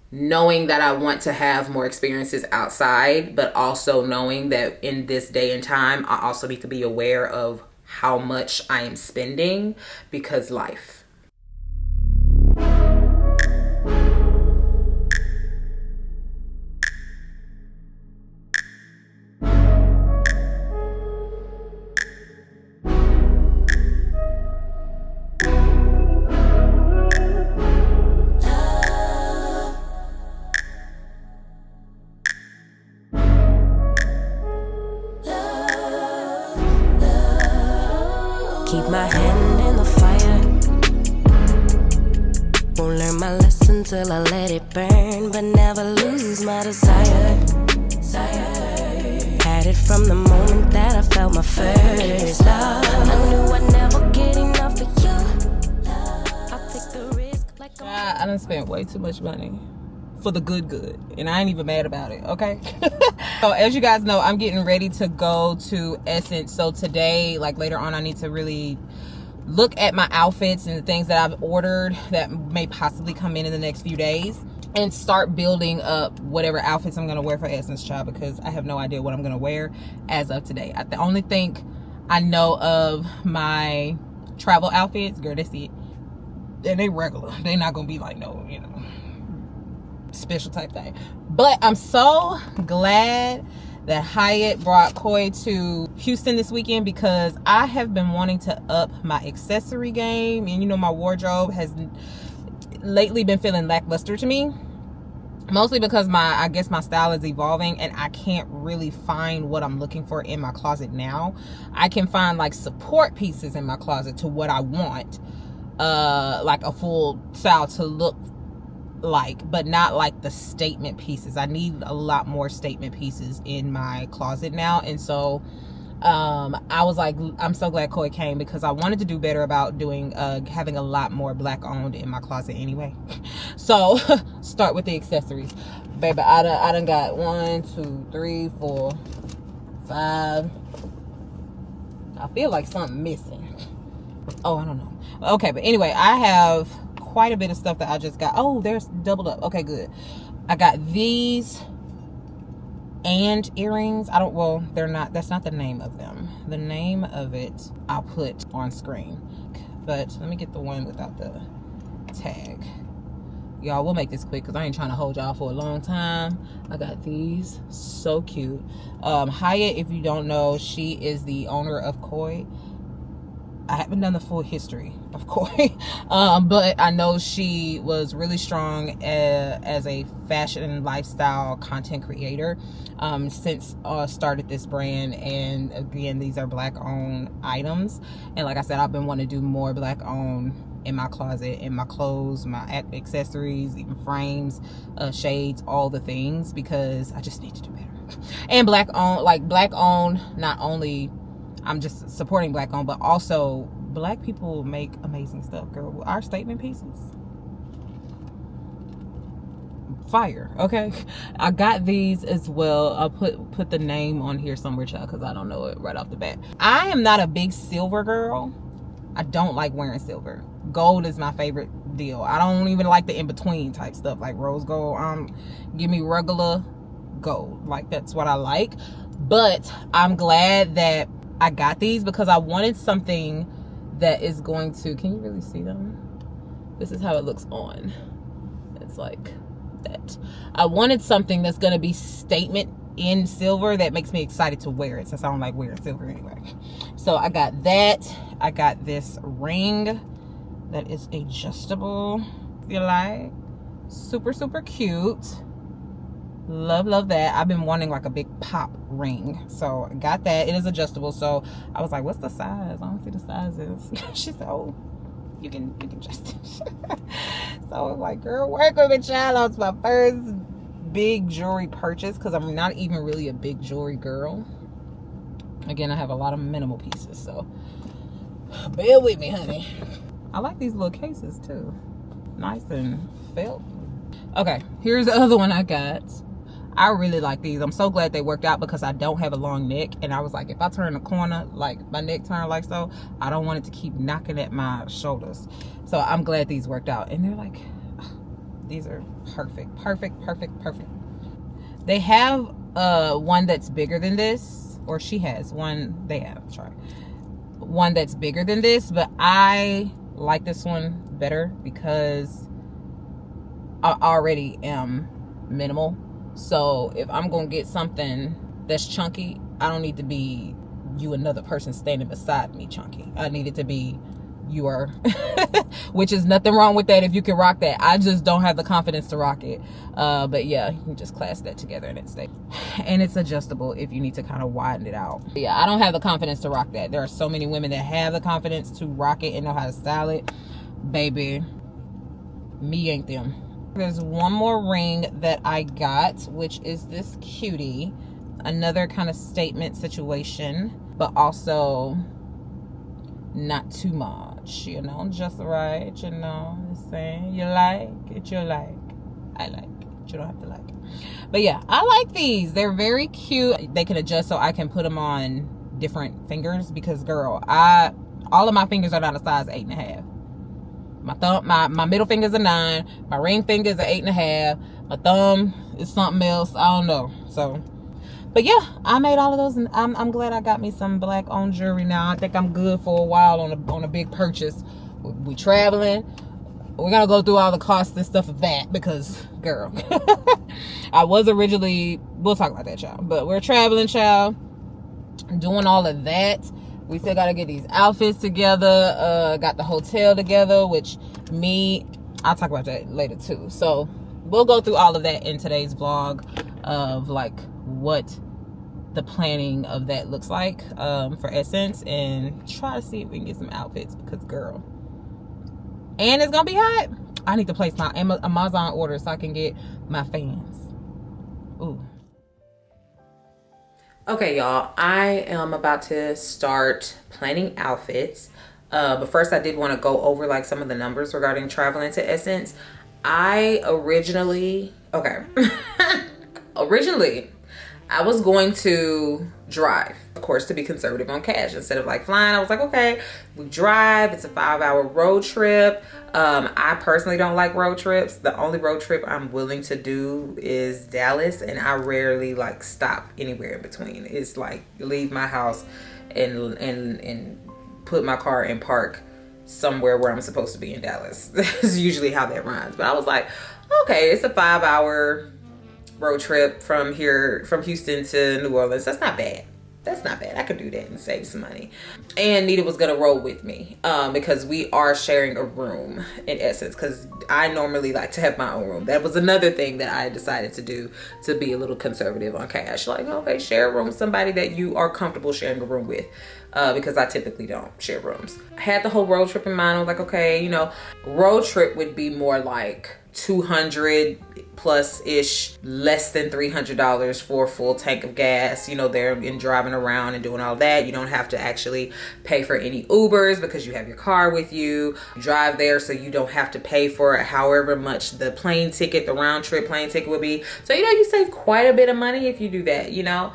knowing that I want to have more experiences outside, but also knowing that in this day and time, I also need to be aware of how much I am spending because life. Keep my hand in the fire. Won't learn my lesson till I let it burn, but never lose my desire. Had it from the moment that I felt my first love. I knew I'd never get enough of you. I'll take the risk like I done spent way too much money for the good, and I ain't even mad about it, okay? So as you guys know, I'm getting ready to go to Essence. So today, like later on, I need to really look at my outfits and the things that I've ordered that may possibly come in the next few days and start building up whatever outfits I'm going to wear for Essence, child, because I have no idea what I'm going to wear as of today. The only thing I know of my travel outfits, girl, that's it. And they regular. They not going to be like no, special type thing. But I'm so glad that Hyatt brought Koi to Houston this weekend, because I have been wanting to up my accessory game, and my wardrobe has lately been feeling lackluster to me, mostly because I guess my style is evolving and I can't really find what I'm looking for in my closet now. I can find like support pieces in my closet to what I want, like a full style to look like, but not like the statement pieces. I need a lot more statement pieces in my closet now. And so I was like, I'm so glad Koi came, because I wanted to do better about doing having a lot more black owned in my closet anyway. So start with the accessories, baby. I done got 1, 2, 3, 4, 5. I feel like something missing. Oh, I don't know. Okay, but anyway, I have quite a bit of stuff that I just got. Oh, there's doubled up. Okay, good. I got these and earrings. They're not, that's not the name of them. The name of it I'll put on screen, but let me get the one without the tag. Y'all, we'll make this quick because I ain't trying to hold y'all for a long time. I got these, so cute. Hyatt, if you don't know, she is the owner of Koi. I haven't done the full history of Koi, but I know she was really strong as a fashion and lifestyle content creator since started this brand. And again, these are black owned items, and like I said, I've been wanting to do more black owned in my closet, in my clothes, my accessories, even frames, shades, all the things, because I just need to do better. And black owned, not only I'm just supporting black owned, but also black people make amazing stuff, girl. Our statement pieces, fire. Okay, I got these as well. I'll put the name on here somewhere, child, because I don't know it right off the bat. I am not a big silver girl. I don't like wearing silver. Gold is my favorite deal. I don't even like the in-between type stuff like rose gold. Give me regular gold. Like, that's what I like. But I'm glad that I got these, because I wanted something that is going to, can you really see them? This is how it looks on. It's like that. I wanted something that's going to be statement in silver that makes me excited to wear it, since I don't like wearing silver anyway. So I got that. I got this ring that is adjustable, if you like. Super, super cute. Love that. I've been wanting like a big pop ring, so I got that. It is adjustable, so I was like, what's the size? I don't see the sizes. She said, oh, you can adjust it. So I was like, girl, work with me, child. It's my first big jewelry purchase, because I'm not even really a big jewelry girl. Again, I have a lot of minimal pieces, so bear with me, honey. I like these little cases too, nice and felt. Okay, here's the other one I got. I really like these. I'm so glad they worked out, because I don't have a long neck, and I was like, if I turn the corner, like my neck turn like so, I don't want it to keep knocking at my shoulders. So I'm glad these worked out. And they're like These are perfect. They have one that's bigger than this, or she has one. They have, sorry, one that's bigger than this, but I like this one better because I already am minimal. So if I'm gonna get something that's chunky, I don't need to be you another person standing beside me chunky. I need it to be you are which is nothing wrong with that if you can rock that. I just don't have the confidence to rock it. But yeah, you can just clasp that together and it's adjustable if you need to kind of widen it out. But yeah, I don't have the confidence to rock that. There are so many women that have the confidence to rock it and know how to style it. Baby, me ain't them. There's one more ring that I got, which is this cutie. Another kind of statement situation, but also not too much, you know, just right, you know what I'm saying? You like it, you like. I like it, you don't have to like it. But yeah, I like these. They're very cute. They can adjust so I can put them on different fingers because, girl, all of my fingers are not a size 8.5. My thumb, my middle finger's a 9. My ring finger's a 8.5. My thumb is something else. I don't know. So, but yeah, I made all of those, and I'm glad I got me some black owned jewelry now. I think I'm good for a while on a big purchase. We traveling. We're gonna go through all the costs and stuff of that because, girl, I was originally, we'll talk about that, y'all. But we're traveling, child, doing all of that. We still gotta get these outfits together. Got the hotel together, which I'll talk about that later too. So we'll go through all of that in today's vlog of like what the planning of that looks like for Essence, and try to see if we can get some outfits because, girl, and it's gonna be hot. I need to place my Amazon order so I can get my fans. Ooh. Okay, y'all, I am about to start planning outfits. But first I did want to go over like some of the numbers regarding traveling to Essence. Originally, I was going to drive, of course, to be conservative on cash. Instead of like flying, I was like, okay, we drive. It's a 5-hour road trip. I personally don't like road trips. The only road trip I'm willing to do is Dallas, and I rarely like stop anywhere in between. It's like leave my house and put my car in park somewhere where I'm supposed to be in Dallas. That's usually how that runs. But I was like, okay, it's a 5-hour road trip from Houston to New Orleans. That's not bad. I could do that and save some money. And Nita was gonna roll with me because we are sharing a room in Essence, because I normally like to have my own room. That was another thing that I decided to do to be a little conservative on cash. Like, okay, share a room with somebody that you are comfortable sharing a room with, because I typically don't share rooms. I had the whole road trip in mind. I was like, okay, you know, road trip would be more like $200 plus ish, less than $300 for a full tank of gas, you know, there and driving around and doing all that. You don't have to actually pay for any Ubers because you have your car with you. Drive there so you don't have to pay for however much the round trip plane ticket would be. So, you know, you save quite a bit of money if you do that, you know.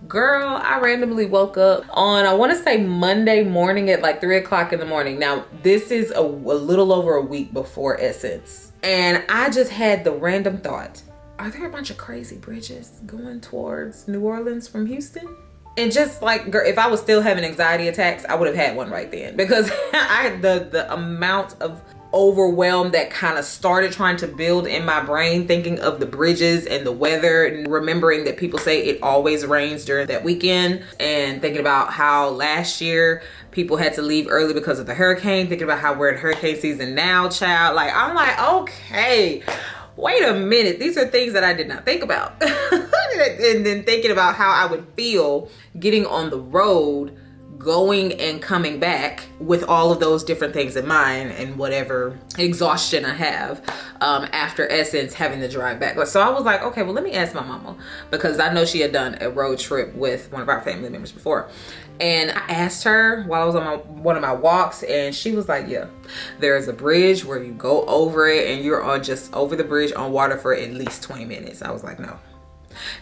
Girl, I randomly woke up on, I want to say Monday morning at like 3 o'clock in the morning. Now, this is a little over a week before Essence. And I just had the random thought, are there a bunch of crazy bridges going towards New Orleans from Houston? And just like, girl, if I was still having anxiety attacks, I would have had one right then. Because the amount of overwhelm that kind of started trying to build in my brain, thinking of the bridges and the weather, and remembering that people say it always rains during that weekend, and thinking about how last year people had to leave early because of the hurricane, thinking about how we're in hurricane season now, child. Like, I'm like, okay, wait a minute. These are things that I did not think about. And then thinking about how I would feel getting on the road, going and coming back with all of those different things in mind and whatever exhaustion I have after Essence, having to drive back. So I was like, okay, well, let me ask my mama, because I know she had done a road trip with one of our family members before. And I asked her while I was on one of my walks, and she was like, yeah, there's a bridge where you go over it and you're on just over the bridge on water for at least 20 minutes. I was like, no.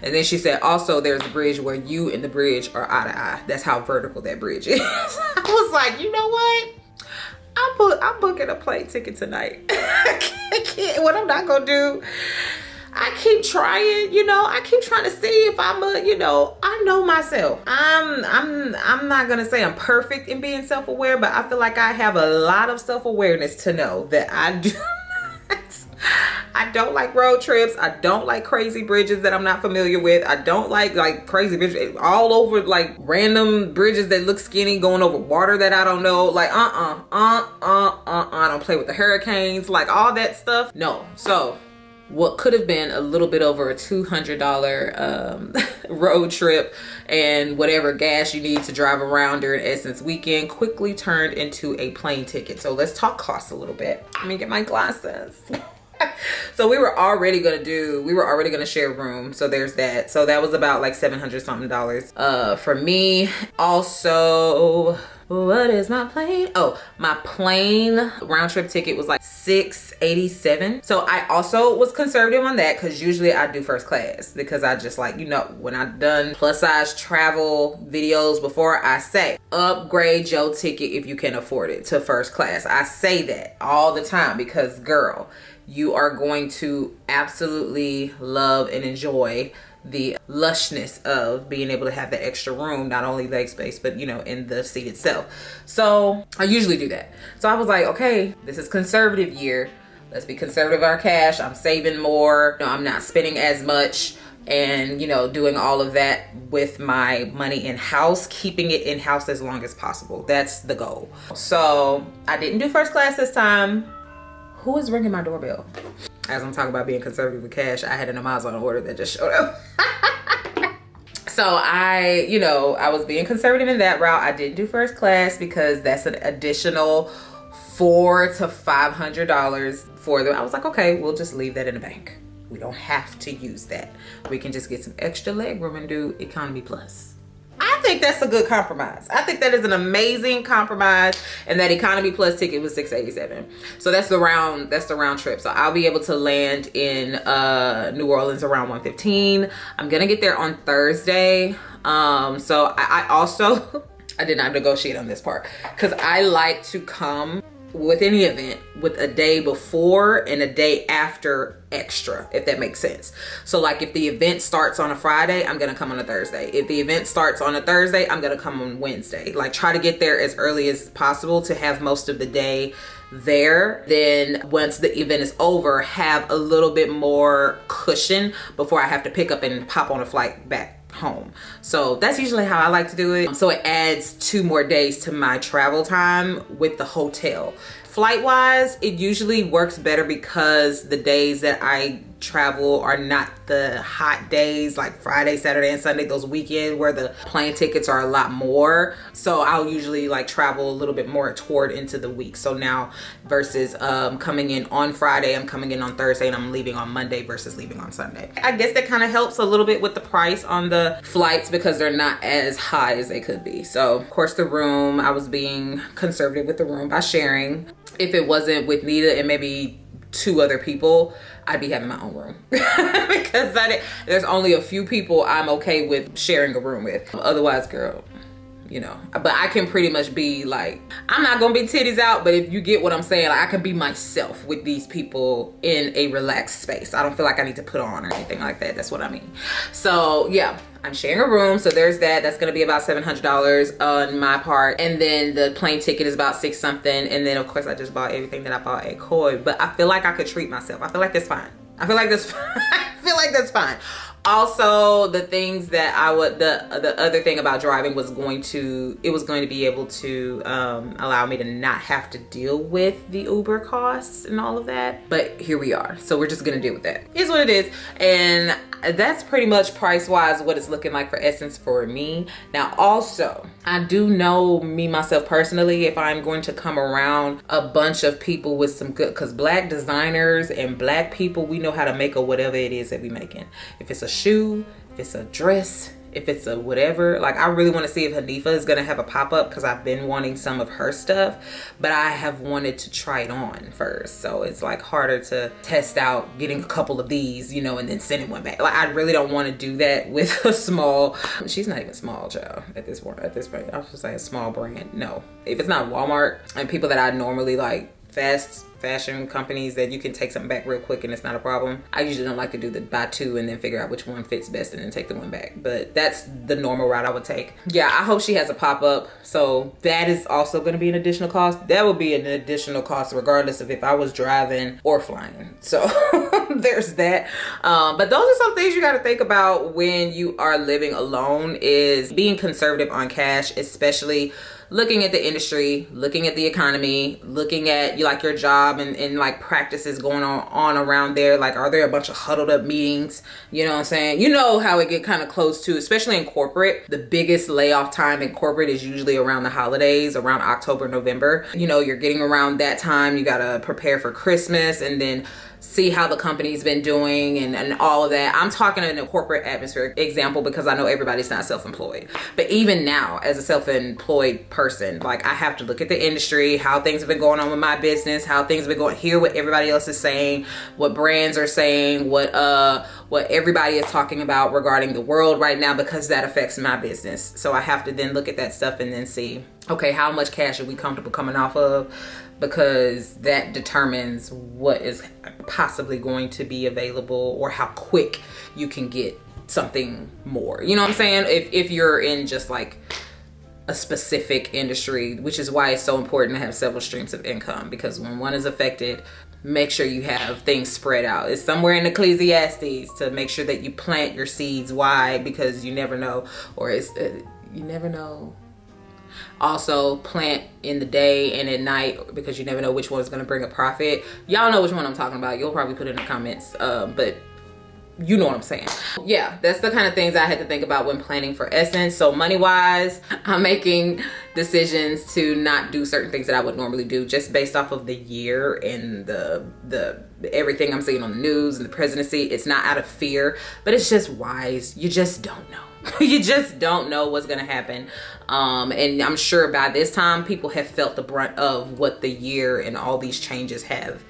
And then she said, also, there's a bridge where you and the bridge are eye to eye. That's how vertical that bridge is. I was like, you know what? I'm I'm booking a plane ticket tonight. I can't. What I'm not gonna do, I keep trying, you know, I keep trying to see if I'm a, you know, I know myself. I'm not gonna say I'm perfect in being self-aware, but I feel like I have a lot of self-awareness to know that I do not. I don't like road trips. I don't like crazy bridges that I'm not familiar with. I don't like crazy bridges all over, like random bridges that look skinny going over water that I don't know. Like I don't play with the hurricanes, like all that stuff. No. So what could have been a little bit over a $200 road trip and whatever gas you need to drive around during Essence weekend quickly turned into a plane ticket. So let's talk costs a little bit. Let me get my glasses. So we were already gonna share a room, so there's that. So that was about like $700 something for me. Also, what is my plane? Oh, my plane round trip ticket was like $687. So I also was conservative on that, because usually I do first class, because I just like, you know, when I've done plus size travel videos before, I say upgrade your ticket if you can afford it to first class. I say that all the time, because girl, you are going to absolutely love and enjoy the lushness of being able to have the extra room, not only leg space, but you know, in the seat itself. So I usually do that. So I was like, okay, this is conservative year. Let's be conservative with our cash. I'm saving more. You know, I'm not spending as much, and you know, doing all of that with my money in-house, keeping it in-house as long as possible. That's the goal. So I didn't do first class this time. Who is ringing my doorbell? As I'm talking about being conservative with cash, I had an Amazon order that just showed up. So I was being conservative in that route. I didn't do first class because that's an additional $400 to $500 for them. I was like, okay, we'll just leave that in the bank. We don't have to use that. We can just get some extra leg room and do economy plus. I think that's a good compromise. I think that is an amazing compromise. And that economy plus ticket was $687. So that's the round trip. So I'll be able to land in New Orleans around 1:15. I'm gonna get there on Thursday. So I also I did not negotiate on this part, because I like to come with any event with a day before and a day after extra, if that makes sense. So like if the event starts on a Friday, I'm gonna come on a Thursday. If the event starts on a Thursday, I'm gonna come on Wednesday. Like try to get there as early as possible to have most of the day there. Then once the event is over, have a little bit more cushion before I have to pick up and pop on a flight back home. So that's usually how I like to do it. So it adds 2 more days to my travel time with the hotel. Flight wise, it usually works better because the days that I travel are not the hot days, like Friday, Saturday, and Sunday, those weekends where the plane tickets are a lot more. So I'll usually like travel a little bit more toward into the week. So now versus coming in on Friday, I'm coming in on Thursday and I'm leaving on Monday versus leaving on Sunday. I guess that kind of helps a little bit with the price on the flights because they're not as high as they could be. So of course the room, I was being conservative with the room by sharing. If it wasn't with Nita and maybe 2 other people, I'd be having my own room because there's only a few people I'm okay with sharing a room with. Otherwise, girl, you know, but I can pretty much be like, I'm not gonna be titties out, but if you get what I'm saying, like I can be myself with these people in a relaxed space. I don't feel like I need to put on or anything like that. That's what I mean. So yeah, I'm sharing a room, so there's that. That's gonna be about $700 on my part, and then the plane ticket is about $6 something, and then of course I just bought everything that I bought at Koi. But I feel like I could treat myself. I feel like that's fine. I feel like that's fine. Also, the things that the other thing about driving was going to be able to allow me to not have to deal with the Uber costs and all of that. But here we are. So we're just gonna deal with that. It's what it is. And that's pretty much price wise what it's looking like for Essence for me. Now also, I do know me myself personally, if I'm going to come around a bunch of people with some good, because black designers and black people, we know how to make a whatever it is that we making. If it's a shoe, if it's a dress, if it's a whatever. Like, I really want to see if Hanifa is gonna have a pop-up, because I've been wanting some of her stuff, but I have wanted to try it on first. So it's like harder to test out getting a couple of these, you know, and then sending one back. Like, I really don't want to do that with a small, she's not even small, child, at this point. I was just saying a small brand. No, if it's not Walmart and people that I normally like, fast fashion companies that you can take something back real quick and it's not a problem, I usually don't like to do the buy two and then figure out which one fits best and then take the one back. But that's the normal route I would take. Yeah, I hope she has a pop-up. So that is also going to be an additional cost. That would be an additional cost regardless of if I was driving or flying. So there's that. But those are some things you got to think about when you are living alone, is being conservative on cash, especially looking at the industry, looking at the economy, looking at like your job and like practices going on around there. Like, are there a bunch of huddled up meetings? You know what I'm saying? You know how it get kind of close to, especially in corporate, the biggest layoff time in corporate is usually around the holidays, around October, November. You know, you're getting around that time. You got to prepare for Christmas and then see how the company's been doing and all of that. I'm talking in a corporate atmosphere example because I know everybody's not self-employed. But even now, as a self-employed person, like, I have to look at the industry, how things have been going on with my business, how things have been going, hear what everybody else is saying, what brands are saying, what everybody is talking about regarding the world right now, because that affects my business. So I have to then look at that stuff and then see, okay, how much cash are we comfortable coming off of? Because that determines what is possibly going to be available or how quick you can get something more. You know what I'm saying? If you're in just like a specific industry, which is why it's so important to have several streams of income, because when one is affected, make sure you have things spread out. It's somewhere in Ecclesiastes to make sure that you plant your seeds. Why? Because you never know, or you never know. Also, plant in the day and at night, because you never know which one is going to bring a profit. Y'all know which one I'm talking about. You'll probably put it in the comments, but you know what I'm saying. Yeah, that's the kind of things I had to think about when planning for Essence. So money wise, I'm making decisions to not do certain things that I would normally do, just based off of the year and the everything I'm seeing on the news and the presidency. It's not out of fear, but it's just wise. You just don't know. You just don't know what's gonna happen. And I'm sure by this time people have felt the brunt of what the year and all these changes have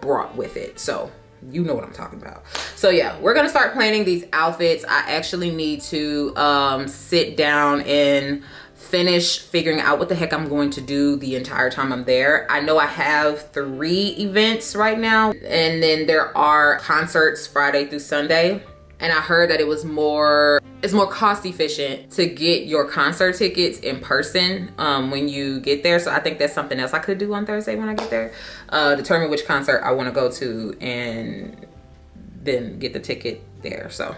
brought with it. So you know what I'm talking about. So yeah, we're gonna start planning these outfits. I actually need to sit down and finish figuring out what the heck I'm going to do the entire time I'm there. I know I have 3 events right now, and then there are concerts Friday through Sunday. And I heard that it's more cost efficient to get your concert tickets in person when you get there. So I think that's something else I could do on Thursday when I get there. Determine which concert I want to go to and then get the ticket there. So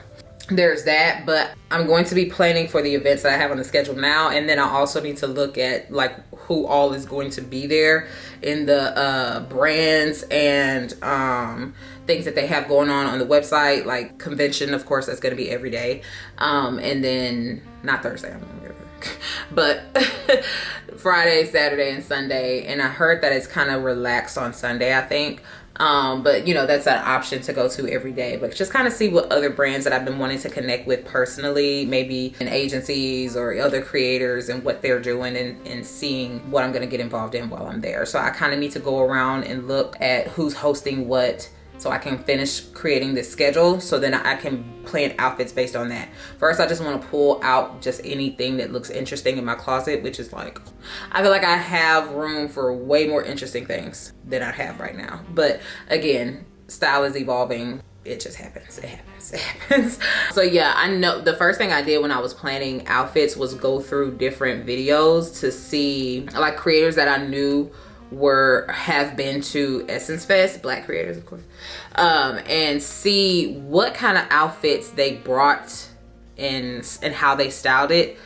there's that. But I'm going to be planning for the events that I have on the schedule now. And then I also need to look at like who all is going to be there in the brands and things that they have going on the website, like convention, of course, that's going to be every day. And then not Thursday, I'm gonna get it, but Friday, Saturday, and Sunday. And I heard that it's kind of relaxed on Sunday, I think. But you know, that's an option to go to every day, but just kind of see what other brands that I've been wanting to connect with personally, maybe in agencies or other creators, and what they're doing, and seeing what I'm going to get involved in while I'm there. So I kind of need to go around and look at who's hosting what, so I can finish creating this schedule, so then I can plan outfits based on that. First, I just want to pull out just anything that looks interesting in my closet, which is like, I feel like I have room for way more interesting things than I have right now. But again, style is evolving. It just happens. It happens. So yeah, I know the first thing I did when I was planning outfits was go through different videos to see like creators that I knew have been to Essence Fest, Black creators of course, and see what kind of outfits they brought and how they styled it.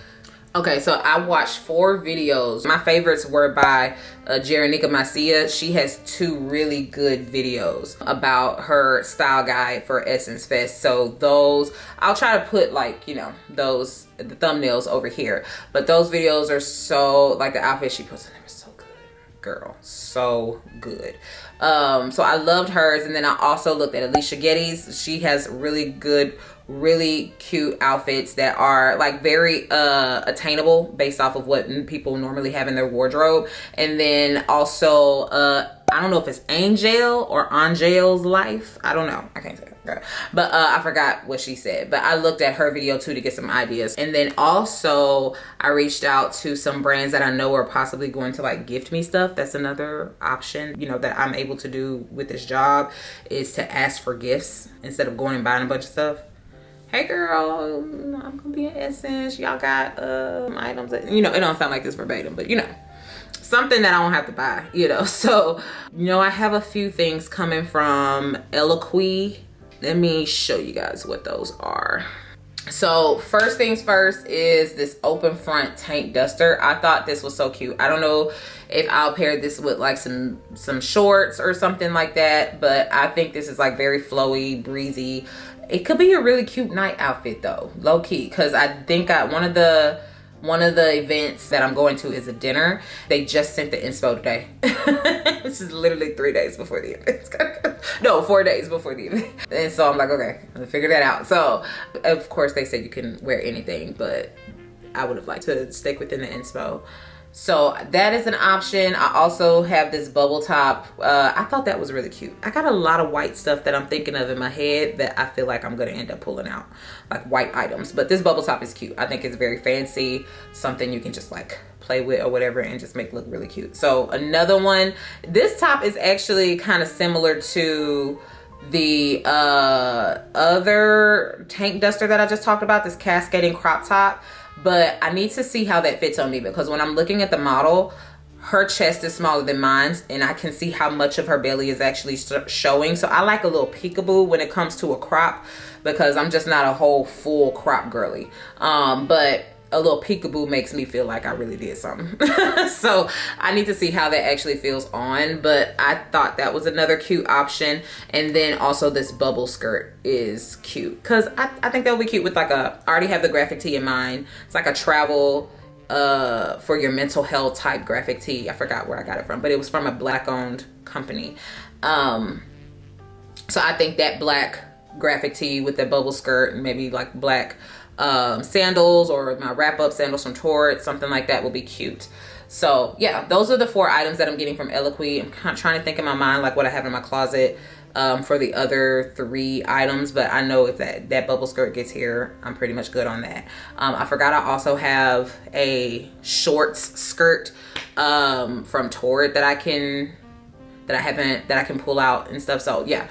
Okay, so I watched 4 videos. My favorites were by Jerenika Macia. She has 2 really good videos about her style guide for Essence Fest. So those, I'll try to put like, you know, those, the thumbnails over here. But those videos are so, like the outfit she posted, they were so good. girl, so good. So I loved hers. And then I also looked at Alicia Getty's. She has really good, really cute outfits that are like very attainable based off of what people normally have in their wardrobe. And then also I don't know if it's Angel or Angel's Life, I don't know, I can't say that, but I forgot what she said. But I looked at her video too to get some ideas. And then also I reached out to some brands that I know are possibly going to like gift me stuff. That's another option, you know, that I'm able to do with this job, is to ask for gifts instead of going and buying a bunch of stuff. Hey girl, I'm gonna be in Essence, y'all got items that, you know, it don't sound like this verbatim, but you know, something that I don't have to buy, you know. So, you know, I have a few things coming from Eloquii. Let me show you guys what those are. So first things first is this open front tank duster. I thought this was so cute. I don't know if I'll pair this with like some shorts or something like that, but I think this is like very flowy, breezy. It could be a really cute night outfit though, low key, because I think one of the events that I'm going to is a dinner. They just sent the inspo today. This is literally 3 days before the event. No, 4 days before the event. And so I'm like, okay, I'm gonna figure that out. So of course they said you can wear anything, but I would have liked to stick within the inspo. So that is an option. I also have this bubble top. I thought that was really cute. I got a lot of white stuff that I'm thinking of in my head that I feel like I'm gonna end up pulling out, like white items. But this bubble top is cute. I think it's very fancy, something you can just like play with or whatever and just make look really cute. So another one, this top is actually kind of similar to the other tank duster that I just talked about, this cascading crop top. But I need to see how that fits on me, because when I'm looking at the model, her chest is smaller than mine, and I can see how much of her belly is actually showing. So I like a little peekaboo when it comes to a crop, because I'm just not a whole full crop girly. But a little peekaboo makes me feel like I really did something. So I need to see how that actually feels on, but I thought that was another cute option. And then also this bubble skirt is cute, because I think that would be cute with like I already have the graphic tee in mind. It's like a travel for your mental health type graphic tee. I forgot where I got it from, but it was from a Black owned company. So I think that black graphic tee with the bubble skirt and maybe like black sandals, or my wrap-up sandals from Torrid, something like that will be cute. So yeah, those are the 4 items that I'm getting from Eloquii. I'm kind of trying to think in my mind like what I have in my closet for the other 3 items, but I know if that bubble skirt gets here, I'm pretty much good on that. I forgot I also have a shorts skirt from Torrid that I can pull out and stuff. So yeah,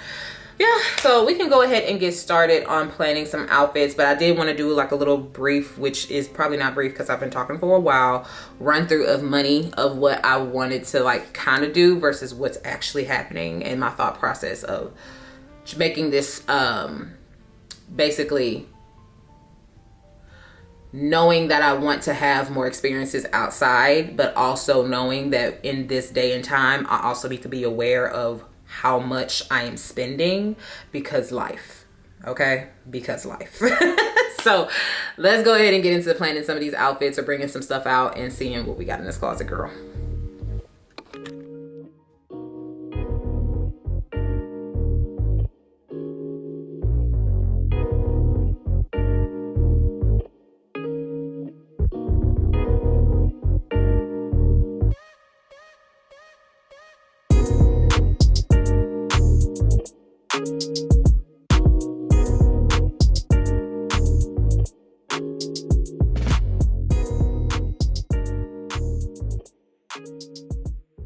so we can go ahead and get started on planning some outfits. But I did want to do like a little brief, which is probably not brief because I've been talking for a while, run through of money of what I wanted to like kind of do versus what's actually happening, and my thought process of making this basically knowing that I want to have more experiences outside, but also knowing that in this day and time I also need to be aware of how much I am spending, because life, okay? Because life. So let's go ahead and get into planning some of these outfits or bringing some stuff out and seeing what we got in this closet, girl.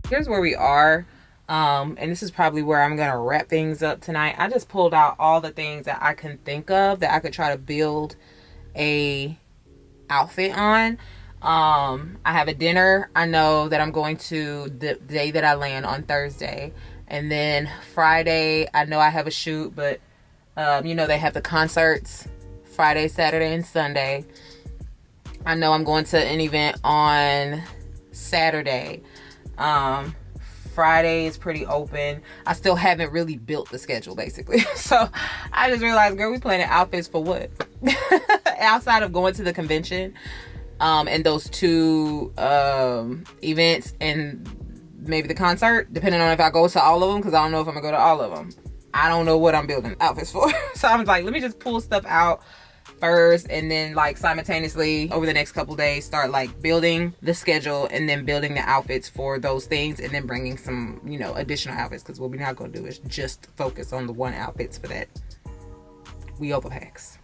Here's where we are, and this is probably where I'm gonna wrap things up tonight. I just pulled out all the things that I can think of that I could try to build a outfit on. I have a dinner I know that I'm going to the day that I land on Thursday, and then Friday I know I have a shoot, but you know, they have the concerts Friday, Saturday, and Sunday. I know I'm going to an event on Saturday. Friday is pretty open. I still haven't really built the schedule, basically. So I just realized, girl, we planning outfits for what? Outside of going to the convention and those 2 events and maybe the concert, depending on if I go to all of them, because I don't know if I'm gonna go to all of them. I don't know what I'm building outfits for. So I'm like, let me just pull stuff out first, and then like simultaneously over the next couple days start like building the schedule and then building the outfits for those things, and then bringing some, you know, additional outfits, because what we're not gonna do is just focus on the one outfits for that. We overpacks.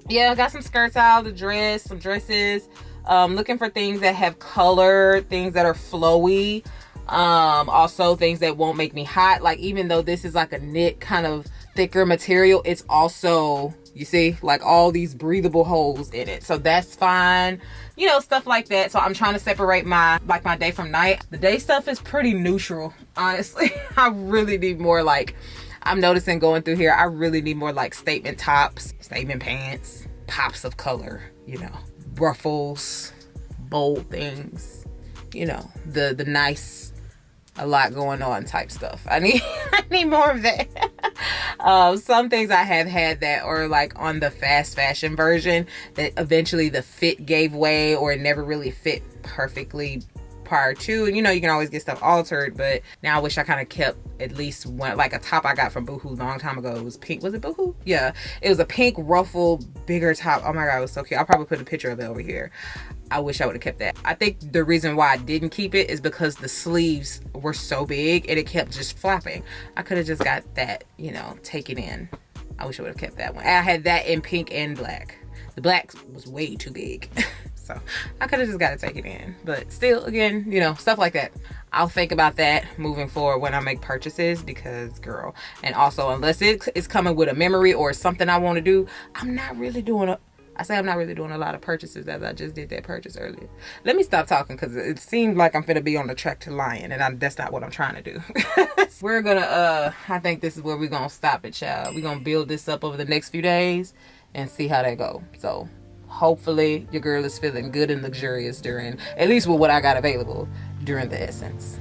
Yeah, I got some skirts out, some dresses. Looking for things that have color, things that are flowy. Also things that won't make me hot. Like, even though this is like a knit kind of thicker material, it's also, you see, like all these breathable holes in it, so that's fine, you know, stuff like that. So I'm trying to separate my day from night. The day stuff is pretty neutral, honestly. I really need more, like, I'm noticing going through here, I really need more like statement tops, statement pants, pops of color, you know, ruffles, bold things, you know, the nice, a lot going on type stuff. I need more of that. Some things I have had that are like on the fast fashion version that eventually the fit gave way, or it never really fit perfectly prior to. And you know, you can always get stuff altered, but now I wish I kind of kept at least one, like a top I got from Boohoo a long time ago. It was pink. Was it Boohoo? Yeah, it was a pink ruffle bigger top. Oh my god, it was so cute. I'll probably put a picture of it over here. I wish I would have kept that. I think the reason why I didn't keep it is because the sleeves were so big and it kept just flapping. I could have just got that, you know, take it in. I wish I would have kept that one. I had that in pink and black. The black was way too big. So I could have just got to take it in. But still, again, you know, stuff like that. I'll think about that moving forward when I make purchases, because girl, and also unless it's coming with a memory or something I want to do, I'm not really doing a lot of purchases, as I just did that purchase earlier. Let me stop talking, because it seemed like I'm finna be on the track to lying, and that's not what I'm trying to do. We're gonna, I think this is where we're gonna stop it, child. We're gonna build this up over the next few days and see how that go. So hopefully your girl is feeling good and luxurious during, at least with what I got available during the Essence.